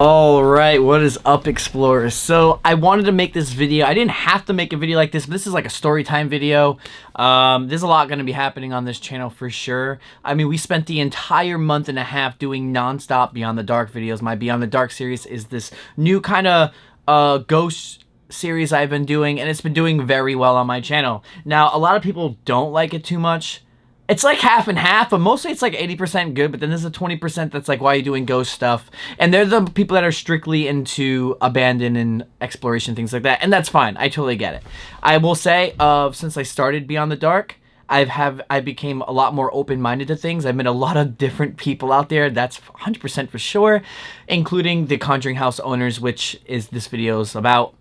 Alright, what is up, Explorers? So, I wanted to make this video. I didn't have to make a video like this, but this is like a story time video. There's a lot going to be happening on this channel for sure. I mean, we spent the entire month and a half doing non-stop Beyond the Dark videos. My Beyond the Dark series is this new kind of ghost series I've been doing, and it's been doing very well on my channel. Now, a lot of people don't like it too much. It's like half and half, but mostly it's like 80% good, but then there's a 20% that's like, why are you doing ghost stuff? And they're the people that are strictly into abandon and exploration, things like that, and that's fine. I totally get it. I will say, since I started Beyond the Dark, I became a lot more open-minded to things. I've met a lot of different people out there, that's 100% for sure, including the Conjuring house owners, which is this video is about.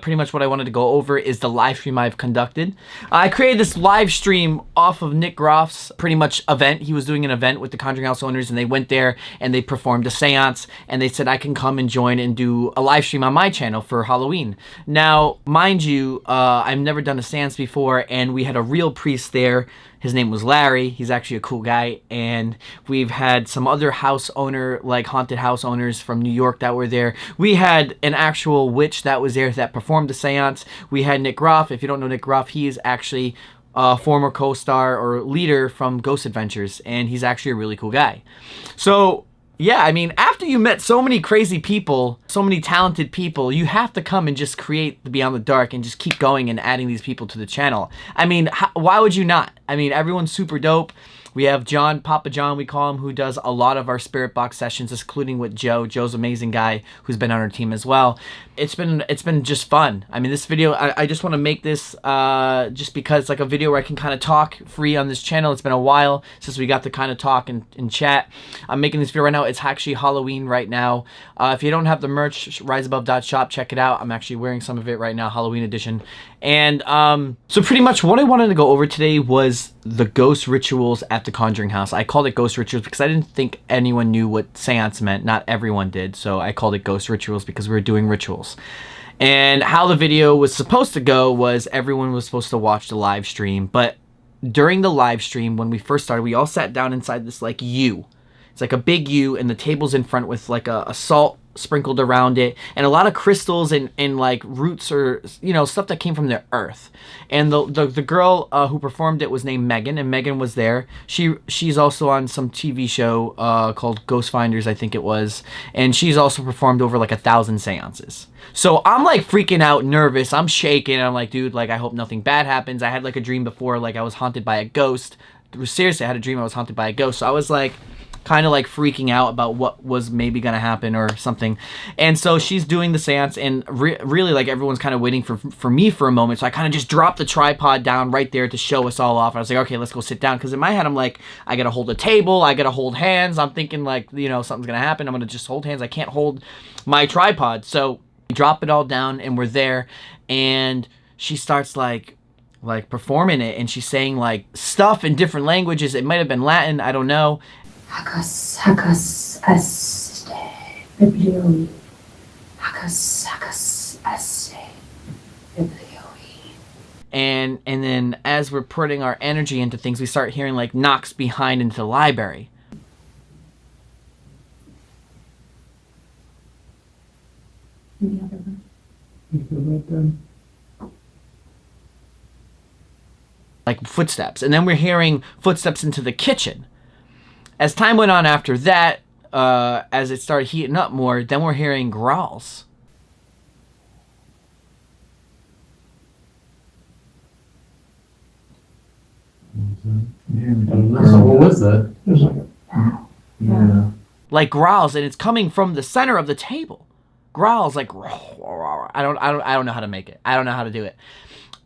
Pretty much what I wanted to go over is the live stream I've conducted. I created this live stream off of Nick Groff's pretty much event. He was doing an event with the Conjuring house owners, and they went there and they performed a seance, and they said I can come and join and do a live stream on my channel for Halloween. Now, mind you, I've never done a seance before, and we had a real priest there. His name was Larry. He's actually a cool guy. And we've had some other house owner, like haunted house owners from New York that were there. We had an actual witch that was there that performed the seance. We had Nick Groff. If you don't know Nick Groff, he is actually a former co-star or leader from Ghost Adventures. And he's actually a really cool guy. So, yeah, I mean, after you met so many crazy people, so many talented people, you have to come and just create the Beyond the Dark and just keep going and adding these people to the channel. I mean, why would you not? I mean, everyone's super dope. We have John, Papa John, we call him, who does a lot of our Spirit Box sessions, including with Joe. Joe's an amazing guy who's been on our team as well. It's been just fun. I mean, this video, I just want to make this just because it's like a video where I can kind of talk free on this channel. It's been a while since we got to kind of talk and chat. I'm making this video right now. It's actually Halloween right now. If you don't have the merch, riseabove.shop, check it out. I'm actually wearing some of it right now, Halloween edition. And so pretty much what I wanted to go over today was the ghost rituals at the Conjuring house. I called it ghost rituals because I didn't think anyone knew what seance meant. Not everyone did, so I called it ghost rituals because we were doing rituals. And how the video was supposed to go was everyone was supposed to watch the live stream, but during the live stream, when we first started, we all sat down inside this like U. It's like a big U, and the table's in front with like a salt sprinkled around it, and a lot of crystals and like roots or, you know, stuff that came from the earth. And the girl who performed it was named Megan, and Megan was there. She's also on some TV show called Ghost Finders, I think it was, and she's also performed over like 1,000 seances. So I'm like freaking out, nervous, I'm shaking, I'm like, dude, like I hope nothing bad happens. I had like a dream before, like I was haunted by a ghost. Seriously, I had a dream I was haunted by a ghost. So I was like kind of like freaking out about what was maybe gonna happen or something. And so she's doing the seance, and really like everyone's kind of waiting for me for a moment. So I kind of just dropped the tripod down right there to show us all off. I was like, okay, let's go sit down, because in my head I'm like, I gotta hold a table, I gotta hold hands. I'm thinking like, you know, something's gonna happen, I'm gonna just hold hands. I can't hold my tripod. So we drop it all down, and we're there, and she starts like performing it, and she's saying like stuff in different languages. It might have been Latin, I don't know. Hacus, hacus, este, biblioi. Hacus, hacus, este, biblioi. And then as we're putting our energy into things, we start hearing like knocks behind into the library. In the other room. Like footsteps. And then we're hearing footsteps into the kitchen. As time went on after that, as it started heating up more, then we're hearing growls. What was that? It was like a Yeah. Like growls, and it's coming from the center of the table. Growls like I don't know how to make it. I don't know how to do it.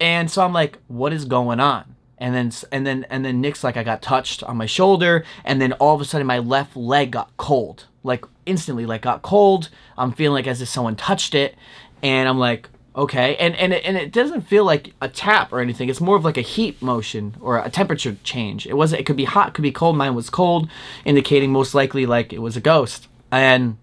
And so I'm like, what is going on? And then Nick's like, I got touched on my shoulder, and then all of a sudden my left leg got cold, like instantly, like got cold. I'm feeling like as if someone touched it, and I'm like, okay. And it doesn't feel like a tap or anything. It's more of like a heat motion or a temperature change. It could be hot, could be cold. Mine was cold, indicating most likely like it was a ghost. And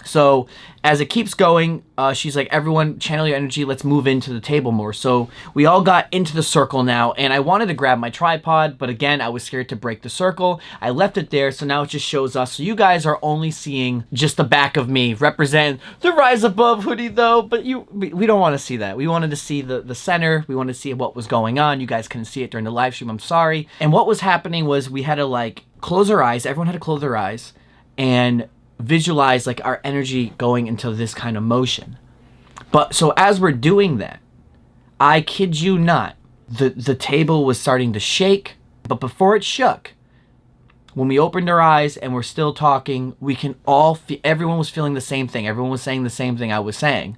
So as it keeps going, she's like, everyone channel your energy, let's move into the table more. So we all got into the circle now, and I wanted to grab my tripod, but again, I was scared to break the circle. I left it there, so now it just shows us. So you guys are only seeing just the back of me represent the Rise Above hoodie though, but we don't want to see that. We wanted to see the center. We wanted to see what was going on. You guys couldn't see it during the live stream, I'm sorry. And what was happening was we had to like close our eyes. Everyone had to close their eyes and visualize like our energy going into this kind of motion. But so as we're doing that, I kid you not, the table was starting to shake, but before it shook, when we opened our eyes and we're still talking, we can all everyone was feeling the same thing. Everyone was saying the same thing I was saying.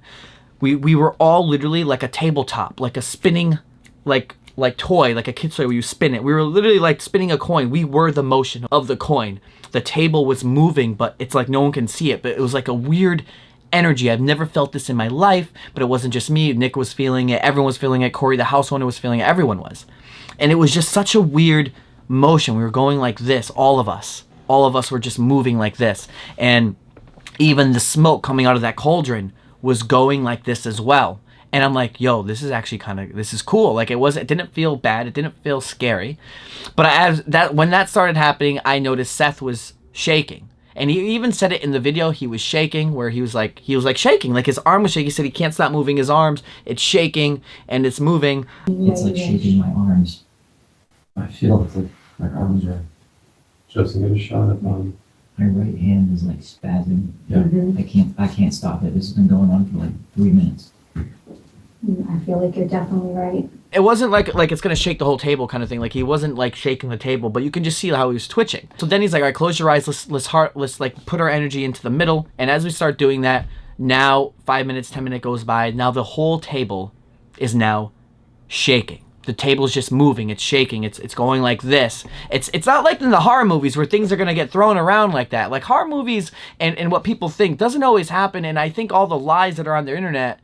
We were all literally like a tabletop, like a spinning like toy, like a kid's toy where you spin it. We were literally like spinning a coin. We were the motion of the coin. The table was moving, but it's like no one can see it. But it was like a weird energy. I've never felt this in my life, but it wasn't just me. Nick was feeling it. Everyone was feeling it. Corey, the house owner, was feeling it. Everyone was. And it was just such a weird motion. We were going like this, all of us. All of us were just moving like this. And even the smoke coming out of that cauldron was going like this as well. And I'm like, yo, this is actually this is cool. Like it didn't feel bad. It didn't feel scary. But when that started happening, I noticed Seth was shaking. And he even said it in the video, he was shaking, where he was like shaking. Like his arm was shaking. He said he can't stop moving his arms. It's shaking and it's moving. It's like shaking my arms. I feel it's like my arms are. Justin, get a shot at My right hand is like spasming. Yeah. I can't stop it. This has been going on for like 3 minutes. I feel like you're definitely right. It wasn't like it's gonna shake the whole table kind of thing. Like he wasn't like shaking the table, but you can just see how he was twitching. So then he's like, all right, close your eyes. Let's like put our energy into the middle. And as we start doing that, now 5 minutes, 10 minutes goes by. Now the whole table is now shaking. The table's just moving. It's shaking. It's going like this. It's not like in the horror movies where things are gonna get thrown around like that. Like horror movies and what people think doesn't always happen. And I think all the lies that are on the internet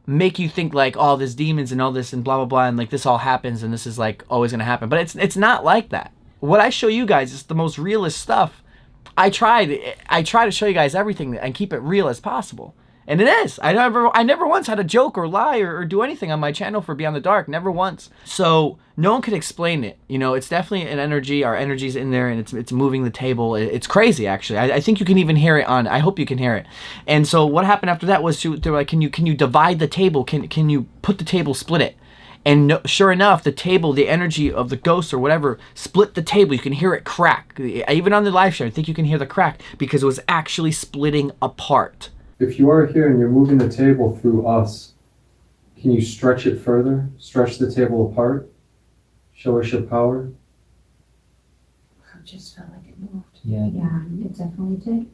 make you think like, oh, there's demons and all this and blah blah blah, and like this all happens and this is like always gonna happen. But it's not like that. What I show you guys is the most realist stuff. I try to show you guys everything and keep it real as possible. And it is. I never once had a joke or lie or do anything on my channel for Beyond the Dark. Never once. So no one could explain it. You know, it's definitely an energy. Our energy's in there and it's moving the table. It's crazy, actually. I think you can even hear it I hope you can hear it. And so what happened after that was they're like, can you divide the table? Can you put the table, split it? And no, sure enough, the table, the energy of the ghost or whatever, split the table. You can hear it crack. Even on the live show, I think you can hear the crack because it was actually splitting apart. If you are here and you're moving the table through us, can you stretch it further? Stretch the table apart? Show us your power? I just felt like it moved. Yeah. Yeah, it definitely did.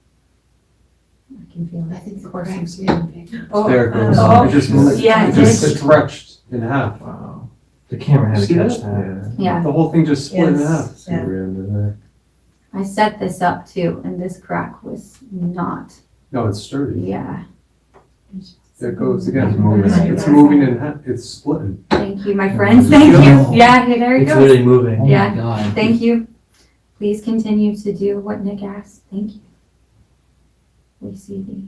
I can feel it. I think the coursing crack's through. getting bigger. There it goes. Oh, It just moved. yeah, It it just did. stretched in half. Wow. The camera had to See catch that? that. Yeah. The whole thing just split in half. Yeah. I set this up too, and this crack was not. No, it's sturdy. Yeah. There it goes again. It's moving. It's moving in half. It's splitting. Thank you, my friends. Thank you. Yeah, there you It's go. literally moving. Oh Yeah. my god. Thank you. Please continue to do what Nick asked. Thank you. We see thee.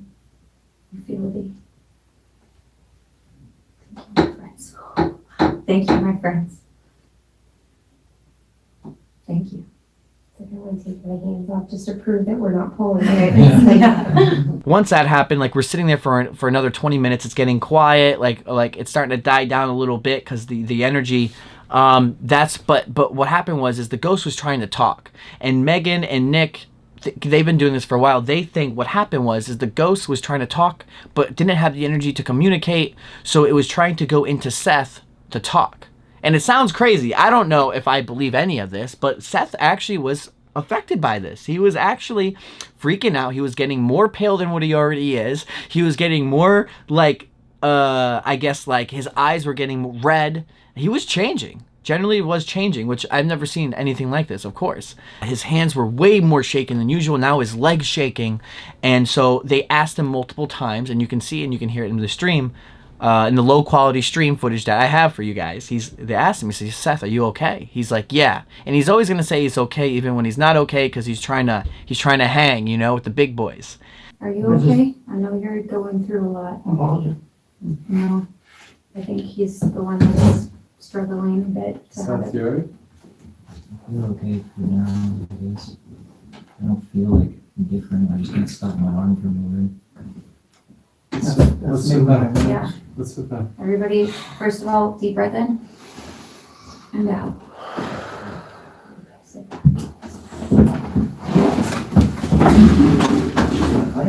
We feel thee. Thank you, my friends. Thank you, my friends. Thank you. It's like I want to take my hands off just to prove that we're not pulling it. Yeah. Once that happened, like we're sitting there for another 20 minutes. It's getting quiet. Like it's starting to die down a little bit because the energy. But what happened was the ghost was trying to talk, and Megan and Nick, they've been doing this for a while. They think what happened was the ghost was trying to talk, but didn't have the energy to communicate, so it was trying to go into Seth to talk. And it sounds crazy. I don't know if I believe any of this, but Seth actually was affected by this. He was actually freaking out. He was getting more pale than what he already is. He was getting more I guess like his eyes were getting red. He was changing. Generally was changing, which I've never seen anything like this, of course. His hands were way more shaken than usual. Now his legs shaking. And so they asked him multiple times, and you can see and you can hear it in the stream, in the low quality stream footage that I have for you guys. They asked him, he says, Seth, are you okay? He's like, yeah. And he's always gonna say he's okay even when he's not okay, because he's trying to hang, you know, with the big boys. Are you okay? I know you're going through a lot. I'm bothered. No, I think he's the one that's struggling a bit to have Seth, it. you alright? I feel okay for now, I guess. I don't feel like different. I just can't stop my arm from moving. Let's sit back. Yeah. Let's sit back. Everybody, first of all, deep breath in and out. Sit back. I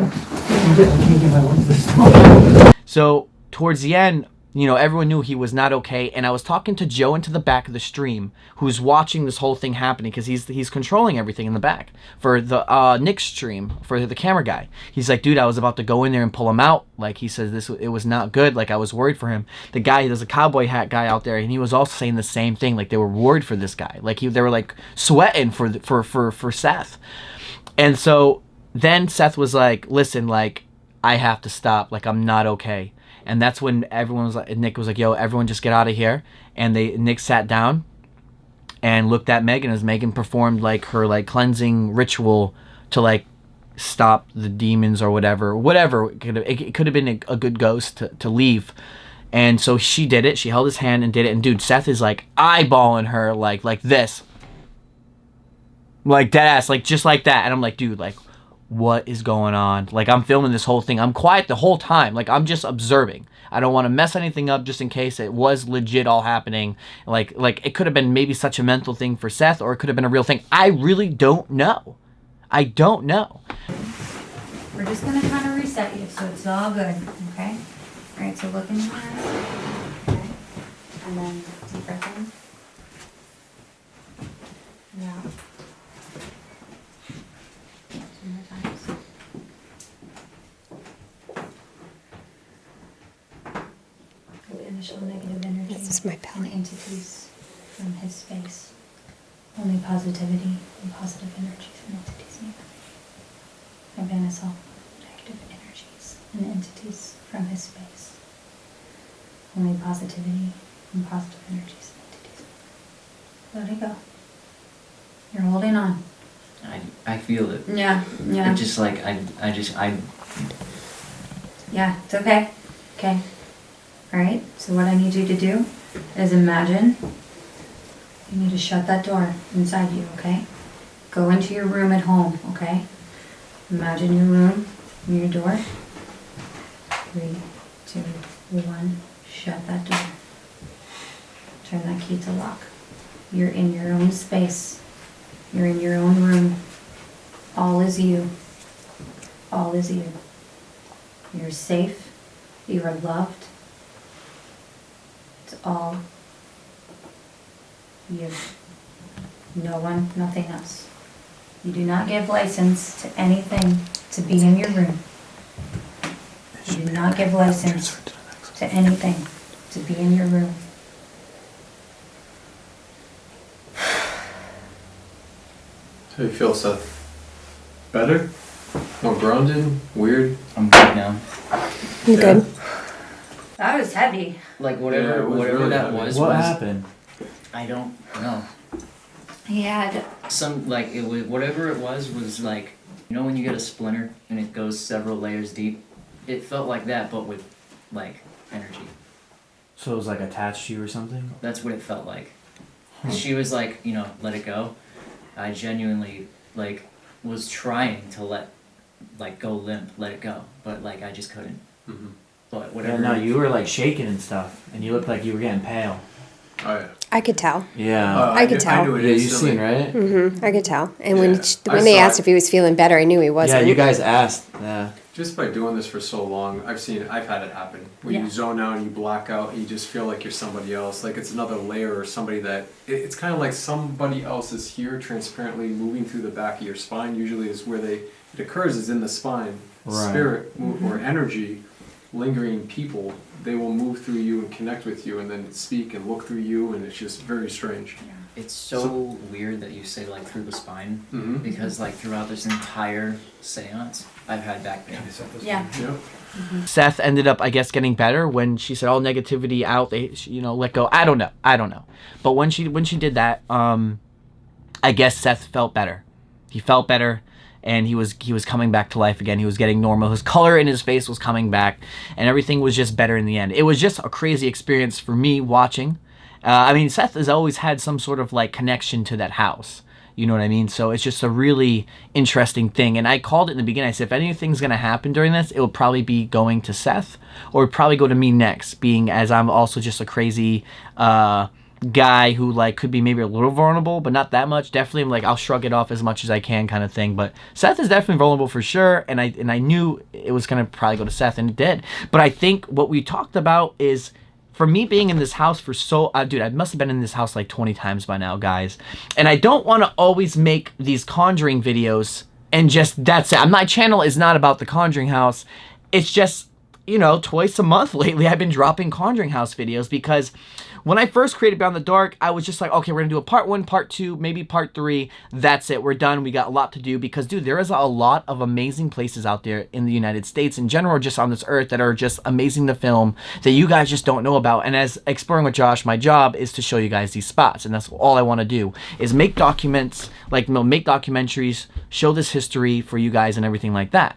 can't get my lungs this small. So towards the end, you know, everyone knew he was not okay, and I was talking to Joe into the back of the stream, who's watching this whole thing happening because he's controlling everything in the back for the Nick's stream, for the camera guy. He's like, dude, I was about to go in there and pull him out. Like, he says it was not good. Like, I was worried for him. The guy, there's a cowboy hat guy out there, and he was also saying the same thing. Like, they were worried for this guy. Like, they were like sweating for Seth. And so then Seth was like, listen, like, I have to stop. Like, I'm not okay. And that's when everyone was like, Nick was like, yo, everyone just get out of here. And Nick sat down and looked at Megan as Megan performed like her like cleansing ritual to like stop the demons or whatever. It could have been a good ghost to leave. And so she did it. She held his hand and did it. And dude, Seth is like eyeballing her like this. Like dead ass, like just like that. And I'm like, dude, like, what is going on? Like, I'm filming this whole thing. I'm quiet the whole time. Like, I'm just observing. I don't want to mess anything up just in case it was legit all happening. Like it could have been maybe such a mental thing for Seth, or it could have been a real thing. I really don't know. I don't know. We're just gonna kind of reset you, so it's all good, okay? All right, so look in your eyes, okay? And then deep breath in. Yeah. Two more times. Good initial negative energy. This is my And belly. entities from his space. Only positivity and positive energies and entities in your body. I banish all negative energies and entities from his space. Only positivity and positive energies and entities. Let it go. You're holding on. I feel it. Yeah, It just like I Yeah, it's okay. Okay. Alright, so what I need you to do is imagine you need to shut that door inside you, okay? Go into your room at home, okay? Imagine your room and your door. 3, 2, 1. Shut that door. Turn that key to lock. You're in your own space. You're in your own room. All is you. All is you. You're safe. You are loved. It's all you. No one, nothing else. You do not give license to anything to be in your room. You do not give license to anything to be in your room. How you feel, Seth? Better? More grounded? Weird? I'm good now. You good? That was heavy. Like Yeah, whatever it was whatever really that heavy. was. What happened? I don't know. He had Some like it was whatever it was like, you know when you get a splinter and it goes several layers deep. It felt like that, but with like energy. So it was like attached to you or something? That's what it felt like. She was like, you know, let it go. I genuinely like was trying to go limp, let it go, but like I just couldn't. Mm-hmm. But Yeah, whatever. no, you were like shaking and stuff, and you looked like you were getting pale. Oh, yeah. I could tell. Yeah. I could tell. knew it Yeah, you instantly. seen, right? Mm-hmm. I could tell. And Yeah. when I they saw asked it. if he was feeling better, I knew he wasn't. Yeah, you guys asked. Yeah. Just by doing this for so long, I've had it happen. When Yeah. you zone out and you black out, you just feel like you're somebody else. Like it's another layer or somebody that, it's kind of like somebody else is here transparently moving through the back of your spine. Usually is where it occurs is in the spine. Right. Spirit or energy, lingering people, they will move through you and connect with you and then speak and look through you, and it's just very strange. It's so weird that you say like through the spine, Mm-hmm. because like throughout this entire seance, I've had back pain. Yeah. Yep. Seth ended up, I guess, getting better when she said all negativity out. They, let go. I don't know. But when she did that, I guess Seth felt better. He felt better, and he was coming back to life again. He was getting normal. His color in his face was coming back, and everything was just better in the end. It was just a crazy experience for me watching. I mean, Seth has always had some sort of like connection to that house. You know what I mean? So it's just a really interesting thing. And I called it in the beginning. I said, if anything's going to happen during this, it will probably be going to Seth, or probably go to me next, being as I'm also just a crazy guy who like could be maybe a little vulnerable, but not that much. Definitely, like, I'll shrug it off as much as I can, kind of thing. But Seth is definitely vulnerable for sure, and I knew it was gonna probably go to Seth, and it did. But I think what we talked about is, for me being in this house for so dude, I must have been in this house like 20 times by now, guys, and I don't want to always make these Conjuring videos and just that's it. My channel is not about the Conjuring house. It's just, you know, twice a month lately I've been dropping Conjuring house videos, because when I first created Beyond the Dark, I was just like, okay, we're gonna do a part 1, part 2, maybe part 3. That's it, we're done. We got a lot to do, because, dude, there is a lot of amazing places out there in the United States, in general, just on this earth, that are just amazing to film, that you guys just don't know about. And as Exploring with Josh, my job is to show you guys these spots, and that's all I want to do, is make documents, like, make documentaries, show this history for you guys and everything like that.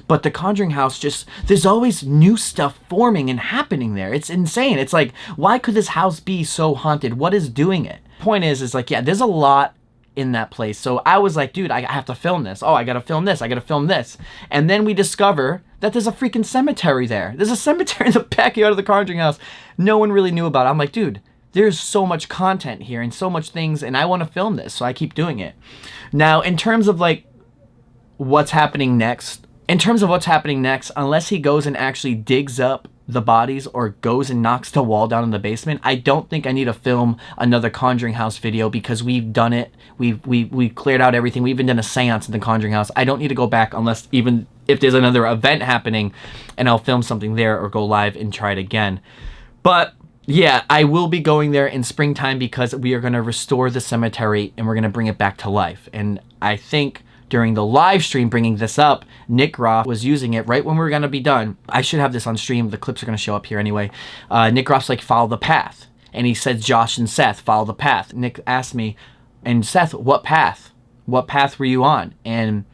But the Conjuring house, just, there's always new stuff forming and happening there. It's insane. It's like, why could this house be so haunted? What is doing it? Point is like, yeah, there's a lot in that place. So I was like, dude, I have to film this. Oh, I gotta film this. I gotta film this. And then we discover that there's a freaking cemetery there. There's a cemetery in the backyard of the Conjuring house. No one really knew about it. I'm like, dude, there's so much content here and so much things, and I want to film this, so I keep doing it. Now, in terms of like what's happening next, unless he goes and actually digs up the bodies or goes and knocks the wall down in the basement, I don't think I need to film another Conjuring house video, because we've done it. We've cleared out everything. We even done a seance in the Conjuring house. I don't need to go back, unless even if there's another event happening, and I'll film something there or go live and try it again. But yeah, I will be going there in springtime, because we are going to restore the cemetery and we're going to bring it back to life. And I think during the live stream bringing this up, Nick Groff was using it right when we were going to be done. I should have this on stream. The clips are going to show up here anyway. Nick Groff's like, follow the path. And he said, Josh and Seth, follow the path. Nick asked me, and Seth, what path? What path were you on? And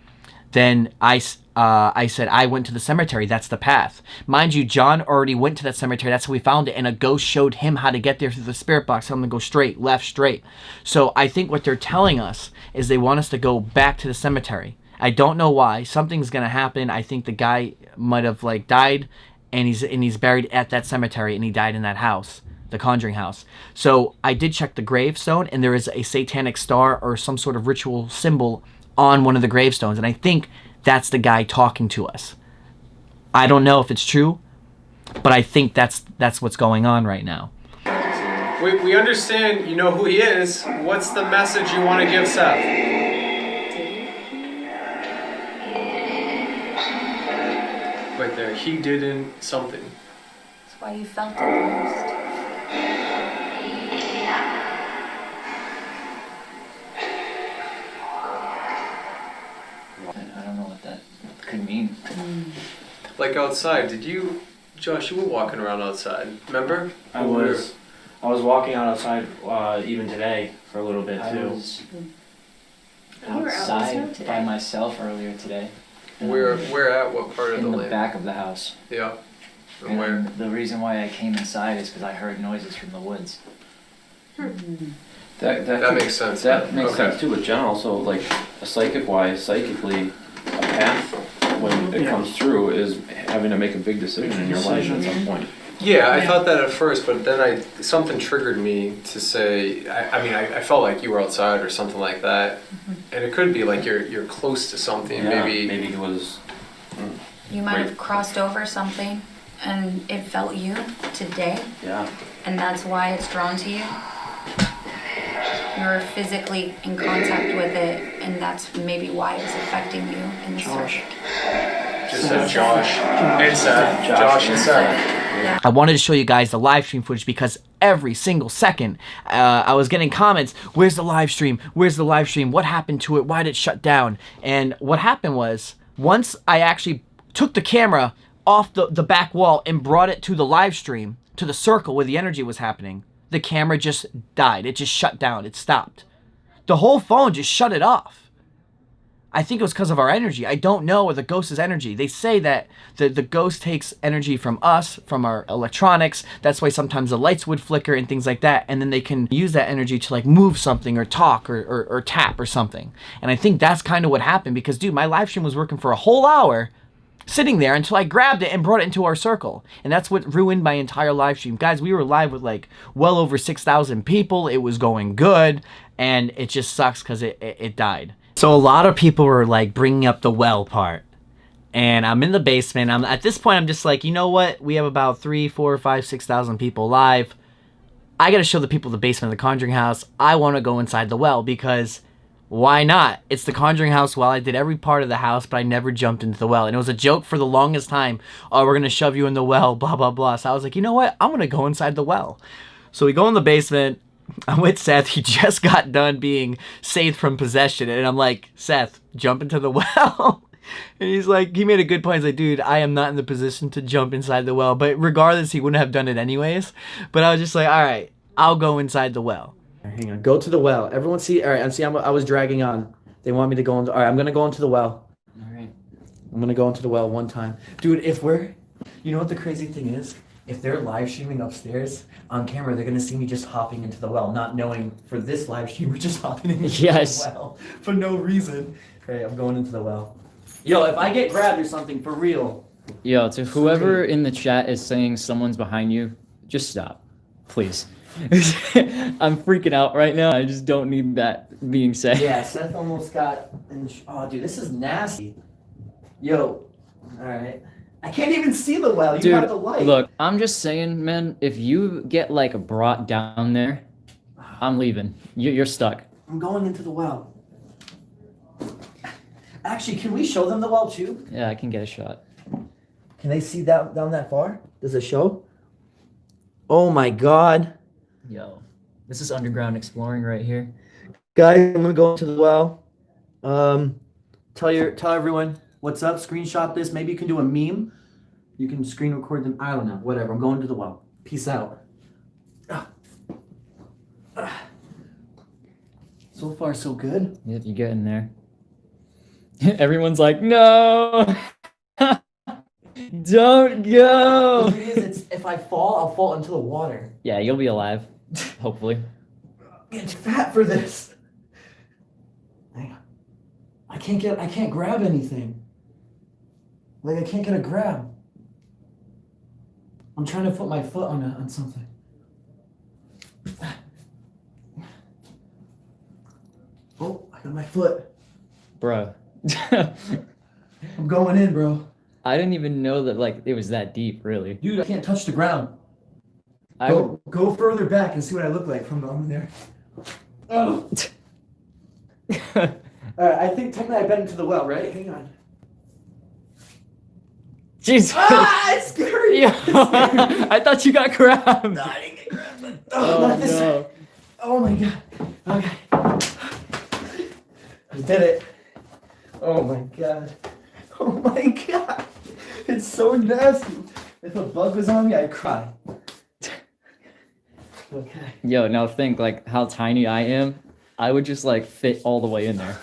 then I said, I went to the cemetery. That's the path. Mind you, John already went to that cemetery. That's how we found it. And a ghost showed him how to get there through the spirit box. Tell him to go straight, left, straight. So I think what they're telling us is they want us to go back to the cemetery. I don't know why. Something's going to happen. I think the guy might have like died, and he's buried at that cemetery, and he died in that house, the Conjuring house. So I did check the gravestone, and there is a satanic star or some sort of ritual symbol on one of the gravestones. And I think that's the guy talking to us. I don't know if it's true, but I think that's what's going on right now. We understand you know who he is. What's the message you want to give Seth? Right there, he didn't something. That's why you felt it the most. I don't know what that could mean. Like outside, did you, Josh, you were walking around outside, remember? I was walking outside even today for a little bit I too. was You were outside outside by today. myself earlier today. Where at? What part of In the the land? back of the house. Yeah. And And where? the reason why I came inside is because I heard noises from the woods. That makes sense. That makes Okay. sense too, but Jen also, like, psychically, a path, when it comes through, is having to make a big decision in your life at some point. Yeah, I thought that at first, but then something triggered me to say, I felt like you were outside or something like that. And it could be like you're close to something, Yeah, maybe. maybe he was, You might Right. have crossed over something and it felt you today, yeah. and that's why it's drawn to you. You're physically in contact with it, and that's maybe why it's affecting you in the Josh. Just said Josh and Seth. Josh and Seth. I wanted to show you guys the live stream footage, because every single second I was getting comments, where's the live stream? Where's the live stream? What happened to it? Why did it shut down? And what happened was, once I actually took the camera off the back wall and brought it to the live stream, to the circle where the energy was happening, the camera just died. It just shut down. It stopped. The whole phone just shut it off. I think it was because of our energy. I don't know, or the ghost's energy. They say that the ghost takes energy from us, from our electronics. That's why sometimes the lights would flicker and things like that. And then they can use that energy to like move something or talk or tap or something. And I think that's kind of what happened because, dude, my live stream was working for a whole hour, sitting there until I grabbed it and brought it into our circle. And that's what ruined my entire live stream. Guys, we were live with like well over 6,000 people. It was going good. And it just sucks because it died. So a lot of people were like bringing up the well part. And I'm in the basement. At this point, I'm just like, you know what? We have about 3, 4, 5, 6,000 people live. I got to show the people the basement of the Conjuring house. I want to go inside the well because why not? It's the Conjuring house well. I did every part of the house, but I never jumped into the well. And it was a joke for the longest time. Oh, we're going to shove you in the well, blah, blah, blah. So I was like, you know what? I'm going to go inside the well. So we go in the basement. I'm with Seth. He just got done being saved from possession. And I'm like, Seth, jump into the well. And he's like, he made a good point. He's like, dude, I am not in the position to jump inside the well. But regardless, he wouldn't have done it anyways. But I was just like, all right, I'll go inside the well. Hang on, go to the well. Everyone see, all right, and see, I was dragging on. They want me to go into, all right, I'm going to go into the well. All right. I'm going to go into the well one time. Dude, you know what the crazy thing is? If they're live streaming upstairs on camera, they're going to see me just hopping into the well, not knowing for this live stream, we're just hopping into the well for no reason. Okay, I'm going into the well. Yo, if I get grabbed or something, for real. Yo, to whoever in the chat is saying someone's behind you, just stop, please. I'm freaking out right now. I just don't need that being said. Yeah, Seth almost got oh, dude, this is nasty. Yo, all right. I can't even see the well. You have the light. Look, I'm just saying, man, if you get like brought down there, I'm leaving. You're stuck. I'm going into the well. Actually, can we show them the well too? Yeah, I can get a shot. Can they see down that far? Does it show? Oh my God. Yo, this is underground exploring right here. Guys, I'm gonna go into the well. Tell everyone what's up. Screenshot this. Maybe you can do a meme. You can screen record them. I don't know. Whatever. I'm going to the well. Peace out. So far, so good. Yep, you get in there. Everyone's like, no, don't go. The thing is, if I fall, I'll fall into the water. Yeah, you'll be alive, hopefully. It's fat for this. Hang on. I can't grab anything. Like I can't get a grab. I'm trying to put my foot on something. Oh, I got my foot. Bro. I'm going in, bro. I didn't even know that like it was that deep, really. Dude, I can't touch the ground. I would... Go further back and see what I look like from down there. Oh. Alright, I think technically I've been into the well, right? Hang on. Jesus. Ah, it's scary. Yeah. I thought you got grabbed. No, I didn't get grabbed. Oh, not this. No. Oh my God. Okay. I did it. Oh my God. Oh my God. It's so nasty. If a bug was on me, I'd cry. Okay. Yo, now think like how tiny I am. I would just like fit all the way in there.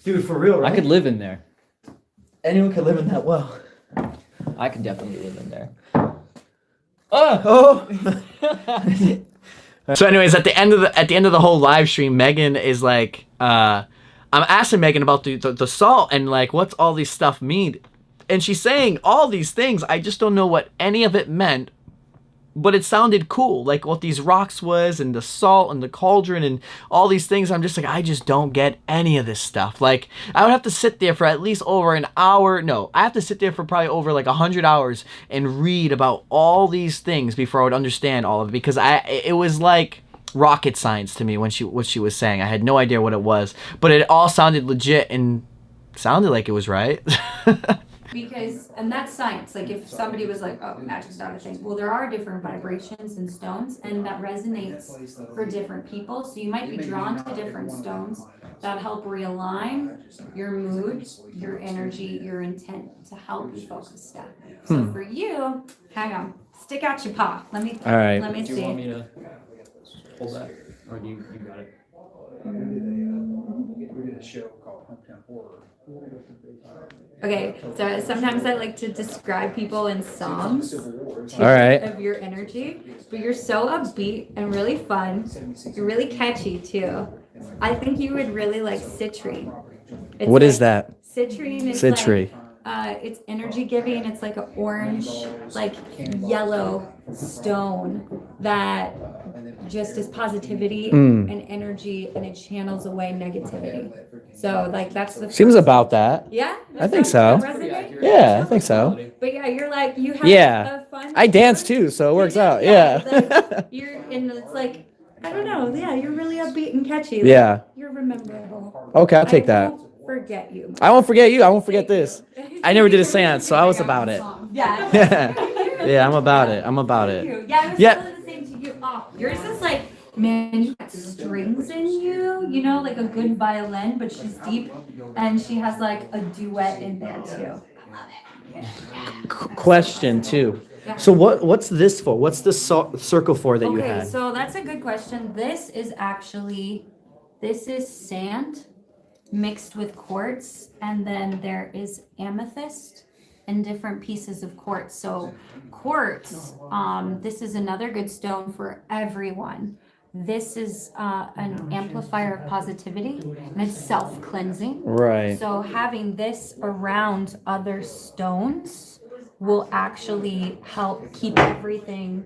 Dude, for real, right? I could live in there. Anyone could live in that well. I could definitely live in there. Oh. So anyways, at the end of the whole live stream, Megan is like, I'm asking Megan about the salt and like what's all these stuff mean, and she's saying all these things. I just don't know what any of it meant, but it sounded cool, like what these rocks was and the salt and the cauldron and all these things. I'm just like, I just don't get any of this stuff. Like I would have to sit there for at least over an hour. No, I have to sit there for probably over like 100 hours and read about all these things before I would understand all of it, because it was like rocket science to me what she was saying. I had no idea what it was, but it all sounded legit and sounded like it was right. Because, and that's science, like if somebody was like, oh, magic's not a thing. Well, there are different vibrations in stones, and that resonates for different people. So you might be drawn to different stones that help realign your mood, your energy, your intent to help you focus stuff. So for you, hang on, stick out your paw. Let me Do see. you want me to hold that? Or do you got it? We did a show called Hometown Horror Okay, so sometimes I like to describe people in songs All right. of your energy, but you're so upbeat and really fun. You're really catchy too. I think you would really like citrine. It's What is like- that? Citrine is Citri. like, it's energy giving. It's like an orange, like yellow stone that just is positivity Mm. and energy, and it channels away negativity. So like that's the Seems first- about that. Yeah, I think that so. resonate? Yeah, I think so. But yeah, you're like you have Yeah. a fun. I dance too, so it works out. Yeah. like, you're and it's like I don't know. Yeah, you're really upbeat and catchy. Like, Yeah. you're rememberable. Okay, I'll take that. I won't forget you. I won't forget you. I won't forget this. I never did a seance, so I was about it. Yeah. Yeah, I'm about it. I'm about it. Yeah, I was Yeah. totally the same to you. Oh, yours is like, man, you got strings in you, you know, like a good violin, but she's deep, and she has like a duet in there too. Question too. So what's this for? What's the circle for that you Okay, had? so that's a good question. This is sand mixed with quartz, and then there is amethyst and different pieces of quartz. So quartz, this is another good stone for everyone. This is an amplifier of positivity, and it's self-cleansing. Right. So having this around other stones will actually help keep everything,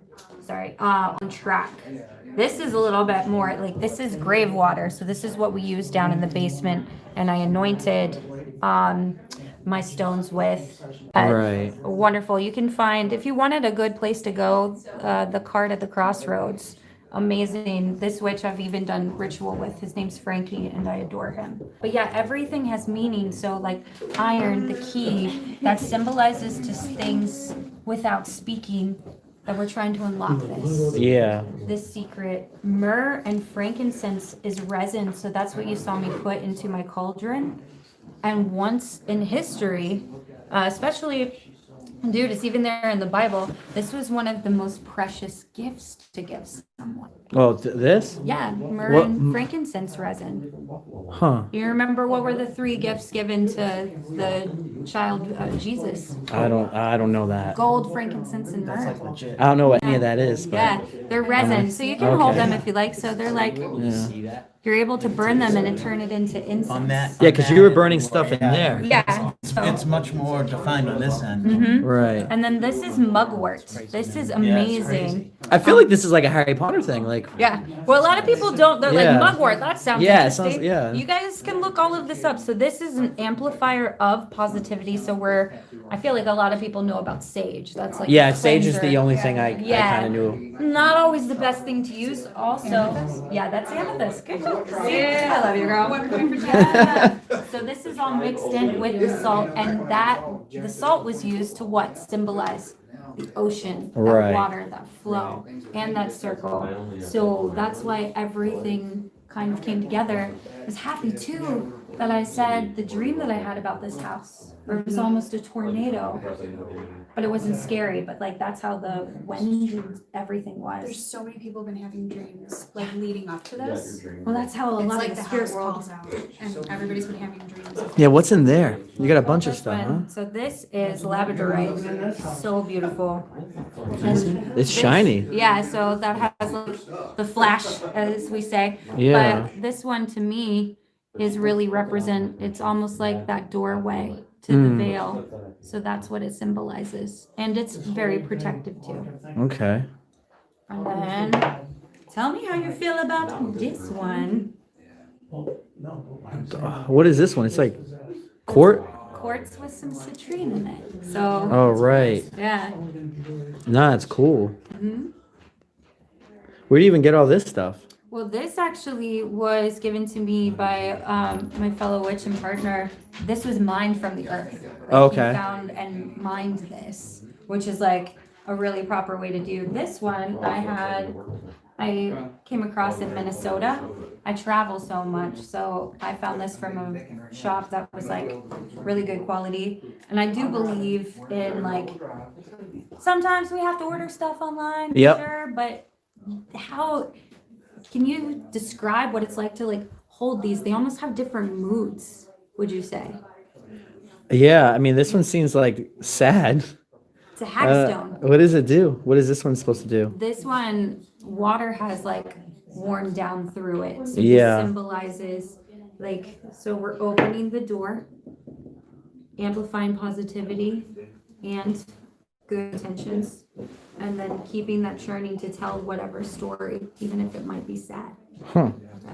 on track. This is a little bit more like this is grave water. So this is what we use down in the basement, and I anointed my stones with. Right. Wonderful. You can find, if you wanted a good place to go, the card at the crossroads. Amazing. This witch I've even done ritual with. His name's Frankie, and I adore him. But yeah, everything has meaning. So like iron, the key, that symbolizes just things without speaking, that we're trying to unlock this. Yeah. This secret. Myrrh and frankincense is resin. So that's what you saw me put into my cauldron. And once in history, especially, dude, it's even there in the Bible, this was one of the most precious gifts to give someone. Oh, this? Yeah, myrrh What- and frankincense resin. Huh. You remember what were the 3 gifts given to the child Jesus? I don't know that. Gold, frankincense, and myrrh. I don't know what any of that is, but Yeah, they're resin, so you can hold Okay. them if you like. So they're like, yeah. you're able to burn them and turn it into incense. Yeah, because you were burning stuff in there. Yeah. So, It's much more defined on this end. mhm. Right. And then this is mugwort. This is amazing. I feel like this is like a Harry Potter thing. Like, Yeah. Well, a lot of people don't. They're Yeah. like mugwort. That sounds Yeah, it interesting. sounds- yeah. You guys can look all of this up. So this is an amplifier of positivity. So I feel like a lot of people know about sage. That's like yeah, the sage is cleanser. the only thing I Yeah. kind of knew. Not always the best thing to use. Also, yeah, that's amethyst. Good job. Yeah, I love you, girl. Yeah. So this is all mixed in with the salt, and the salt was used to what? Symbolize the ocean, that Right. water, that flow, and that circle. So that's why everything kind of came together. I was happy too that I said the dream that I had about this house, where it was almost a tornado, but it wasn't scary. But like that's how the wind and everything There's was. so many people been having dreams like leading up to this. Well, that's how a It's lot like of the the spirit house world. calls out, and everybody's been having dreams. of Yeah, what's in there? You got a bunch of This stuff, huh? one. So this is labradorite. So beautiful. And It's shiny. Yeah, so that has like the flash, as we say. Yeah. But this one to me is really it's almost like that doorway to the Mm. veil. So that's what it symbolizes. And it's very protective too. Okay. And then tell me how you feel about this one. What is this one? It's like quart. Quartz with some citrine in it. So Oh right. yeah. Nah, it's cool. hmm Where do you even get all this stuff? Well, this actually was given to me by my fellow witch and partner. This was mined from the earth. Like, Okay. He found and mined this, which is like a really proper way to do. This one I came across in Minnesota. I travel so much, so I found this from a shop that was like really good quality. And I do believe in like, sometimes we have to order stuff online, Yep. sure, but how can you describe what it's like to like hold these? They almost have different moods, would you say? Yeah, I mean, this one seems like sad. It's a hackstone. What does it do? What is this one supposed to do? This one, water has like worn down through it. So Yeah. this symbolizes like, so we're opening the door, amplifying positivity and good intentions, and then keeping that churning to tell whatever story, even if it might be sad. Huh. Yeah.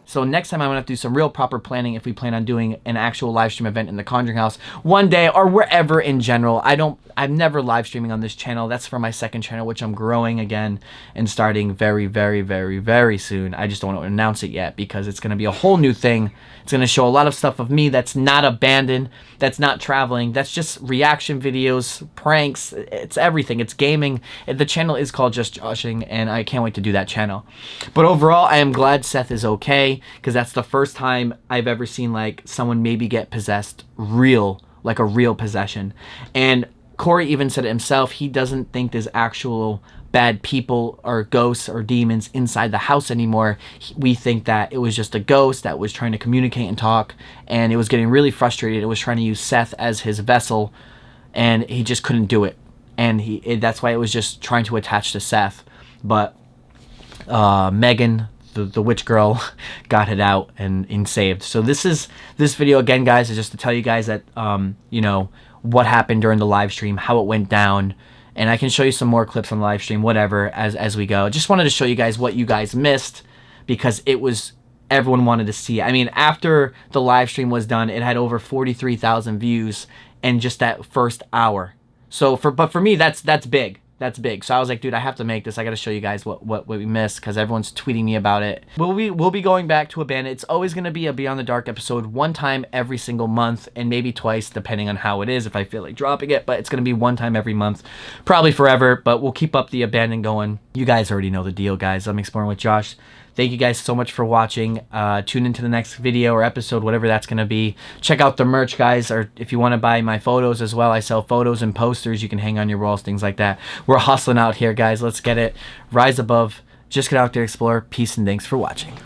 So next time I'm gonna have to do some real proper planning if we plan on doing an actual live stream event in the Conjuring house one day or wherever in general. I'm never live streaming on this channel. That's for my second channel, which I'm growing again and starting very, very, very, very soon. I just don't want to announce it yet because it's gonna be a whole new thing. It's gonna show a lot of stuff of me that's not abandoned, that's not traveling, that's just reaction videos, pranks, it's everything. It's gaming. The channel is called Just Joshing, and I can't wait to do that channel. But overall, I am glad Seth is okay, because that's the first time I've ever seen like someone maybe get possessed like a real possession. And Corey even said it himself, he doesn't think there's actual bad people or ghosts or demons inside the house anymore. We think that it was just a ghost that was trying to communicate and talk, and it was getting really frustrated. It was trying to use Seth as his vessel, and he just couldn't do it. And that's why it was just trying to attach to Seth. But Megan, the witch girl, got it out and saved. So this video again, guys, is just to tell you guys that you know, what happened during the live stream, how it went down, and I can show you some more clips on the live stream, whatever, as we go. Just wanted to show you guys what you guys missed, because everyone wanted to see it. I mean, after the live stream was done, it had over 43,000 views in just that first hour. So but for me, that's big. That's big. So I was like, dude, I have to make this. I got to show you guys what we missed, because everyone's tweeting me about it. We'll be going back to Abandoned. It's always going to be a Beyond the Dark episode one time every single month, and maybe twice depending on how it is, if I feel like dropping it. But it's going to be one time every month, probably forever. But we'll keep up the Abandoned going. You guys already know the deal, guys. I'm Exploring with Josh. Thank you guys so much for watching. Tune into the next video or episode, whatever that's going to be. Check out the merch, guys, or if you want to buy my photos as well. I sell photos and posters you can hang on your walls, things like that. We're hustling out here, guys. Let's get it. Rise above. Just get out there, explore. Peace and thanks for watching.